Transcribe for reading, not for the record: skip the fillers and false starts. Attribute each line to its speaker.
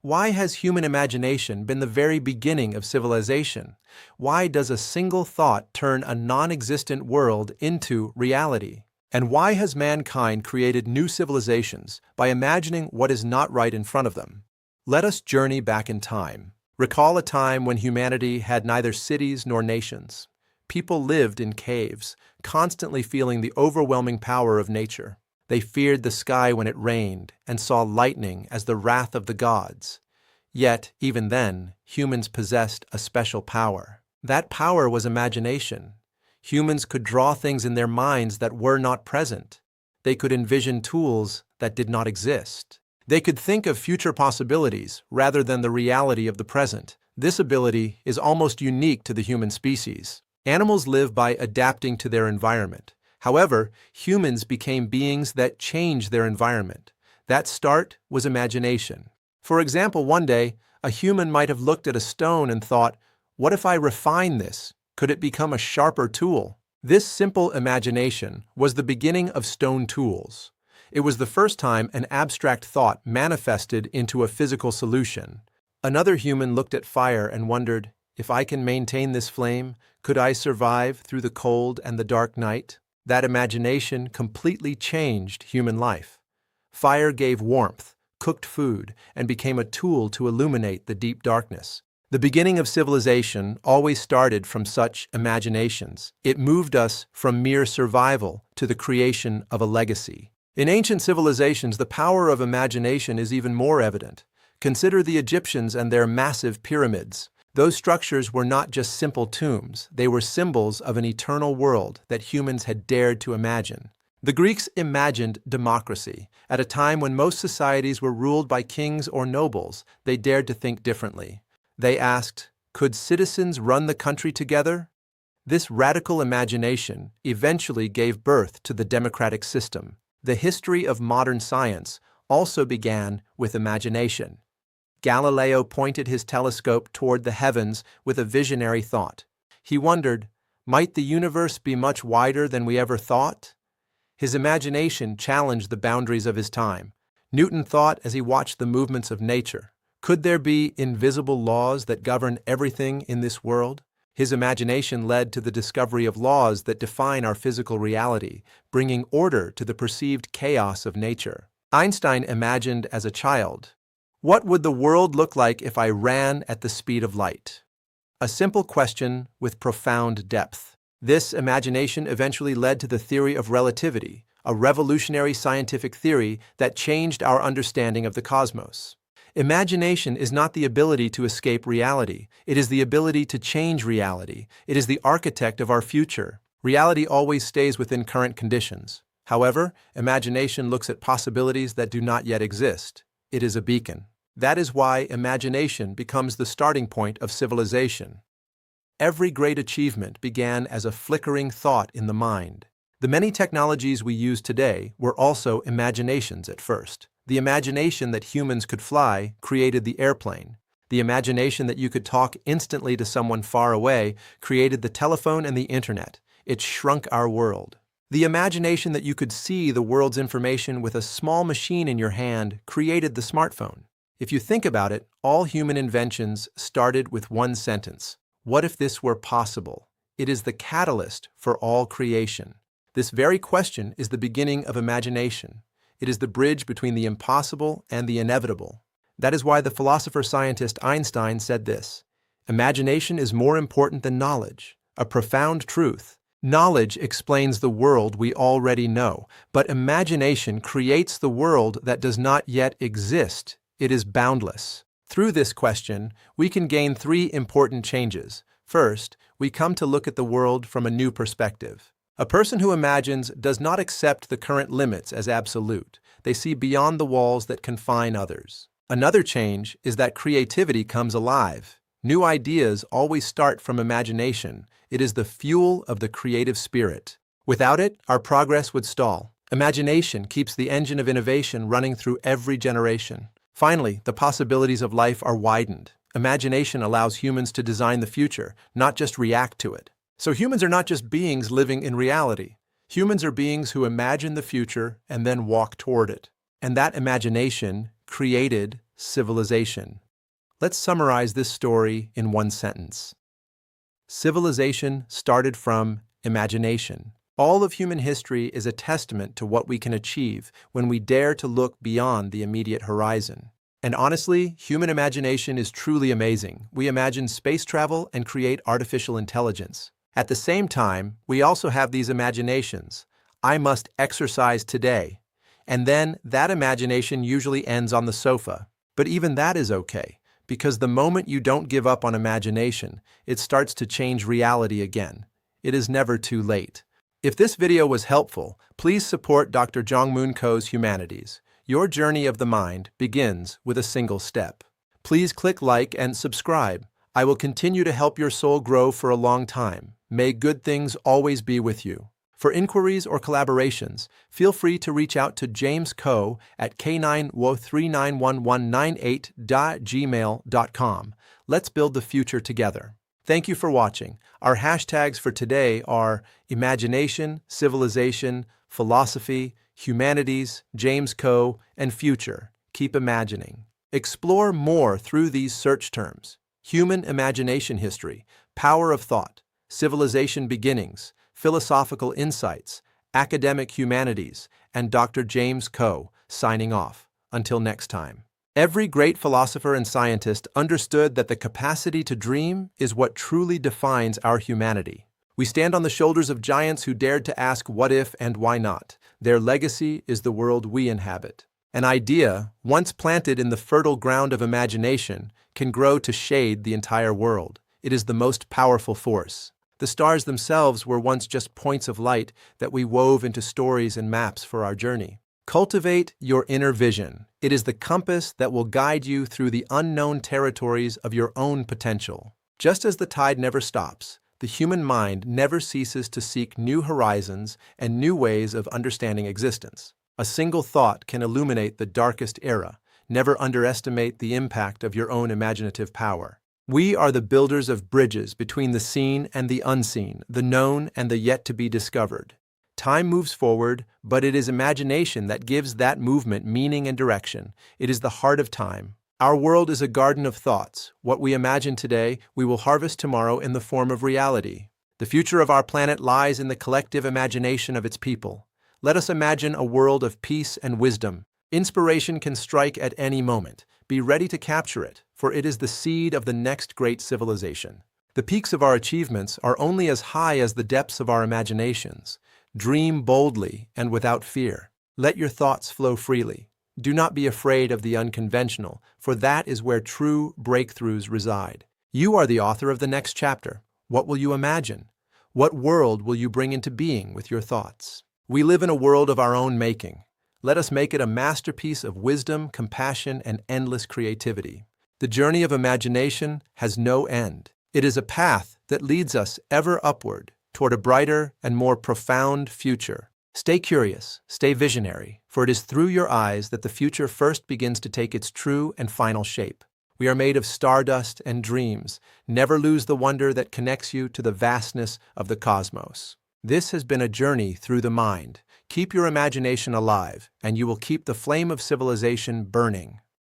Speaker 1: Why has human imagination been the very beginning of civilization? Why does a single thought turn a non-existent world into reality? And why has mankind created new civilizations by imagining what is not right in front of them? Let us journey back in time. Recall a time when humanity had neither cities nor nations. People lived in caves, constantly feeling the overwhelming power of nature. They feared the sky when it rained and saw lightning as the wrath of the gods. Yet, even then, humans possessed a special power. That power was imagination. Humans could draw things in their minds that were not present. They could envision tools that did not exist. They could think of future possibilities rather than the reality of the present. This ability is almost unique to the human species. Animals live by adapting to their environment. However, humans became beings that changed their environment. That start was imagination. For example, one day, a human might have looked at a stone and thought, "What if I refine this? Could it become a sharper tool?" This simple imagination was the beginning of stone tools. It was the first time an abstract thought manifested into a physical solution. Another human looked at fire and wondered, "If I can maintain this flame, could I survive through the cold and the dark night?" That imagination completely changed human life. Fire gave warmth, cooked food, and became a tool to illuminate the deep darkness. The beginning of civilization always started from such imaginations. It moved us from mere survival to the creation of a legacy. In ancient civilizations, the power of imagination is even more evident. Consider the Egyptians and their massive pyramids. Those structures were not just simple tombs, they were symbols of an eternal world that humans had dared to imagine. The Greeks imagined democracy. At a time when most societies were ruled by kings or nobles, they dared to think differently. They asked, could citizens run the country together? This radical imagination eventually gave birth to the democratic system. The history of modern science also began with imagination. Galileo pointed his telescope toward the heavens with a visionary thought. He wondered, might the universe be much wider than we ever thought? His imagination challenged the boundaries of his time. Newton thought as he watched the movements of nature, could there be invisible laws that govern everything in this world? His imagination led to the discovery of laws that define our physical reality, bringing order to the perceived chaos of nature. Einstein imagined as a child, what would the world look like if I ran at the speed of light? A simple question with profound depth. This imagination eventually led to the theory of relativity, a revolutionary scientific theory that changed our understanding of the cosmos. Imagination is not the ability to escape reality. It is the ability to change reality. It is the architect of our future. Reality always stays within current conditions. However, imagination looks at possibilities that do not yet exist. It is a beacon. That is why imagination becomes the starting point of civilization. Every great achievement began as a flickering thought in the mind. The many technologies we use today were also imaginations at first. The imagination that humans could fly created the airplane. The imagination that you could talk instantly to someone far away created the telephone and the internet. It shrunk our world. The imagination that you could see the world's information with a small machine in your hand created the smartphone. If you think about it, all human inventions started with one sentence. What if this were possible? It is the catalyst for all creation. This very question is the beginning of imagination. It is the bridge between the impossible and the inevitable. That is why the philosopher-scientist Einstein said this, imagination is more important than knowledge, a profound truth. Knowledge explains the world we already know, but imagination creates the world that does not yet exist. It is boundless. Through this question, we can gain three important changes. First, we come to look at the world from a new perspective. A person who imagines does not accept the current limits as absolute. They see beyond the walls that confine others. Another change is that creativity comes alive. New ideas always start from imagination. It is the fuel of the creative spirit. Without it, our progress would stall. Imagination keeps the engine of innovation running through every generation. Finally, the possibilities of life are widened. Imagination allows humans to design the future, not just react to it. So humans are not just beings living in reality. Humans are beings who imagine the future and then walk toward it. And that imagination created civilization. Let's summarize this story in one sentence. Civilization started from imagination. All of human history is a testament to what we can achieve when we dare to look beyond the immediate horizon. And honestly, human imagination is truly amazing. We imagine space travel and create artificial intelligence. At the same time, we also have these imaginations. I must exercise today. And then that imagination usually ends on the sofa. But even that is okay, because the moment you don't give up on imagination, it starts to change reality again. It is never too late. If this video was helpful, please support Dr. Jongmoon Ko's Humanities. Your journey of the mind begins with a single step. Please click like and subscribe. I will continue to help your soul grow for a long time. May good things always be with you. For inquiries or collaborations, feel free to reach out to James Ko at k9wo391198.gmail.com. Let's build the future together. Thank you for watching. Our hashtags for today are imagination, civilization, philosophy, humanities, James Ko, and future. Keep imagining. Explore more through these search terms: human imagination history, power of thought, civilization beginnings, philosophical insights, academic humanities, and Dr. James Ko, signing off. Until next time. Every great philosopher and scientist understood that the capacity to dream is what truly defines our humanity. We stand on the shoulders of giants who dared to ask what if and why not. Their legacy is the world we inhabit. An idea, once planted in the fertile ground of imagination, can grow to shade the entire world. It is the most powerful force. The stars themselves were once just points of light that we wove into stories and maps for our journey. Cultivate your inner vision. It is the compass that will guide you through the unknown territories of your own potential. Just as the tide never stops, the human mind never ceases to seek new horizons and new ways of understanding existence. A single thought can illuminate the darkest era. Never underestimate the impact of your own imaginative power. We are the builders of bridges between the seen and the unseen, the known and the yet to be discovered. Time moves forward, but it is imagination that gives that movement meaning and direction. It is the heart of time. Our world is a garden of thoughts. What we imagine today, we will harvest tomorrow in the form of reality. The future of our planet lies in the collective imagination of its people. Let us imagine a world of peace and wisdom. Inspiration can strike at any moment. Be ready to capture it, for it is the seed of the next great civilization. The peaks of our achievements are only as high as the depths of our imaginations. Dream boldly and without fear. Let your thoughts flow freely. Do not be afraid of the unconventional, for that is where true breakthroughs reside. You are the author of the next chapter. What will you imagine? What world will you bring into being with your thoughts? We live in a world of our own making. Let us make it a masterpiece of wisdom, compassion, and endless creativity. The journey of imagination has no end. It is a path that leads us ever upward, toward a brighter and more profound future. Stay curious, stay visionary, for it is through your eyes that the future first begins to take its true and final shape. We are made of stardust and dreams. Never lose the wonder that connects you to the vastness of the cosmos. This has been a journey through the mind. Keep your imagination alive, and you will keep the flame of civilization burning.